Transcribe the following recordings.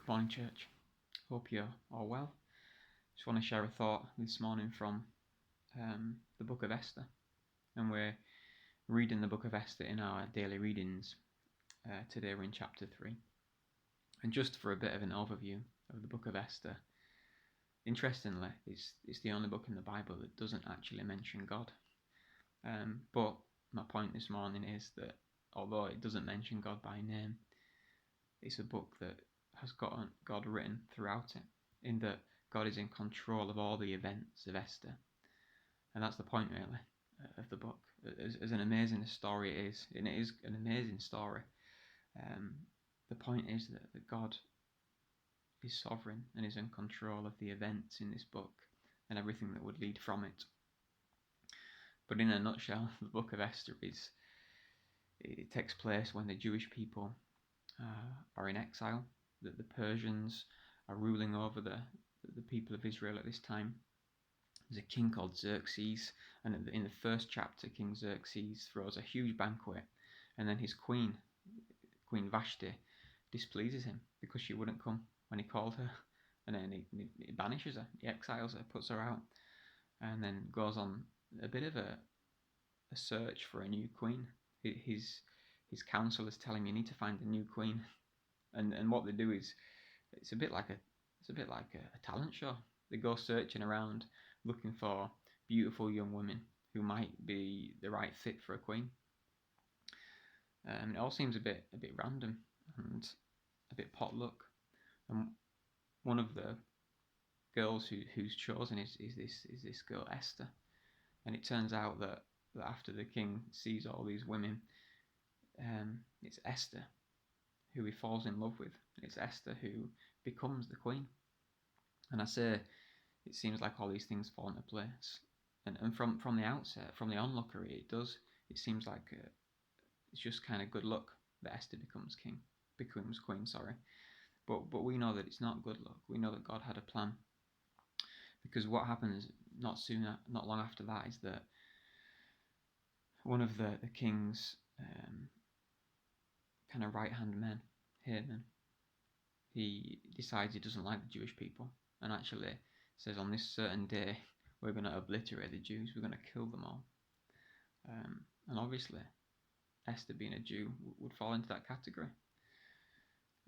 Good morning, church. Hope you're all well. Just want to share a thought this morning from the book of Esther. And we're reading the book of Esther in our daily readings. Today we're in chapter 3. And just for a bit of an overview of the book of Esther, interestingly, it's the only book in the Bible that doesn't actually mention God. But my point this morning is that although it doesn't mention God by name, it's a book that has got God written throughout it, in that God is in control of all the events of Esther. And that's the point, really, of the book. As an amazing story it is, and it is an amazing story, the point is that God is sovereign and is in control of the events in this book and everything that would lead from it. But in a nutshell, the book of Esther it takes place when the Jewish people are in exile, that the Persians are ruling over the people of Israel at this time. There's a king called Xerxes, and in the first chapter, King Xerxes throws a huge banquet, and then his queen, Queen Vashti, displeases him because she wouldn't come when he called her, and then he banishes her, he exiles her, puts her out, and then goes on a bit of a search for a new queen. His counselors tell him, you need to find a new queen, and what they do is it's a bit like a talent show. They go searching around looking for beautiful young women who might be the right fit for a queen. It all seems a bit random and a bit potluck. And one of the girls who's chosen is this girl Esther. And it turns out that after the king sees all these women, it's Esther who he falls in love with. It's Esther who becomes the queen. And I say it seems like all these things fall into place. And from the outset, from the onlooker, it seems like it's just kind of good luck that Esther becomes queen. But we know that it's not good luck. We know that God had a plan. Because what happens not long after that is that one of the king's kind of right-hand men, Haman, he decides he doesn't like the Jewish people and actually says on this certain day we're going to obliterate the Jews, we're going to kill them all. And obviously Esther, being a Jew, would fall into that category.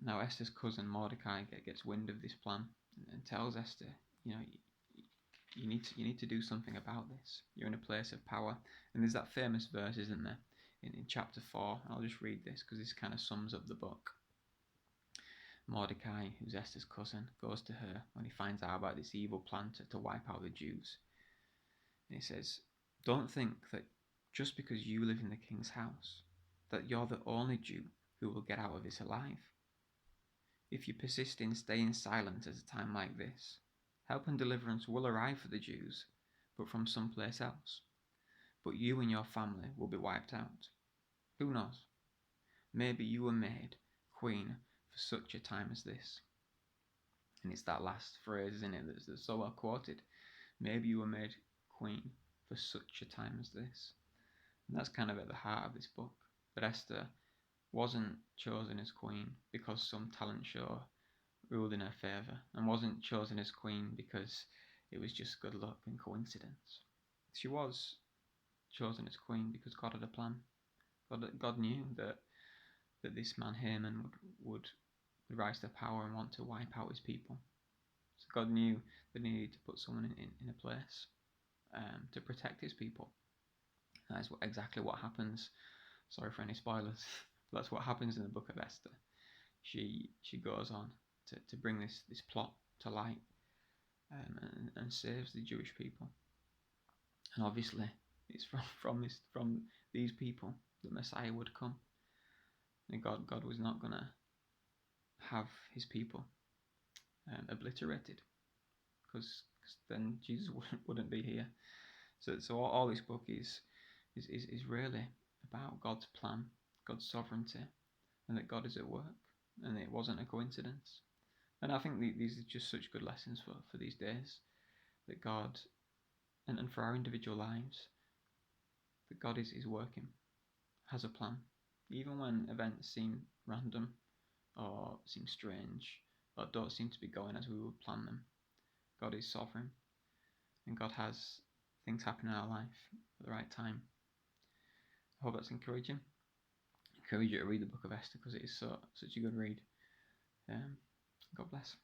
Now Esther's cousin Mordecai gets wind of this plan and tells Esther, you need to do something about this. You're in a place of power. And there's that famous verse, isn't there, in chapter 4. I'll just read this because this kind of sums up the book. Mordecai, who's Esther's cousin, goes to her when he finds out about this evil plan to wipe out the Jews. And he says, don't think that just because you live in the king's house, that you're the only Jew who will get out of this alive. If you persist in staying silent at a time like this, help and deliverance will arrive for the Jews, but from someplace else. But you and your family will be wiped out. Who knows? Maybe you were made queen for such a time as this. And it's that last phrase, isn't it, that's so well quoted. Maybe you were made queen for such a time as this. And that's kind of at the heart of this book. That Esther wasn't chosen as queen because some talent show ruled in her favour, and wasn't chosen as queen because it was just good luck and coincidence. She was chosen as queen because God had a plan. God knew that this man Haman would rise to power and want to wipe out his people. So God knew that he needed to put someone in a place to protect his people. That is exactly what happens. Sorry for any spoilers, but that's what happens in the book of Esther. She goes on to bring this plot to light and saves the Jewish people. And obviously, it's from these people that Messiah would come. And God was not going to have his people obliterated, because then Jesus wouldn't be here. So all this book is really about God's plan, God's sovereignty, and that God is at work, and it wasn't a coincidence. And I think these are just such good lessons for these days, that God, and for our individual lives, that God is working, has a plan, even when events seem random or seem strange that don't seem to be going as we would plan them. God is sovereign, and God has things happen in our life at the right time. I hope that's encouraging. I encourage you to read the book of Esther because it is such a good read. God bless.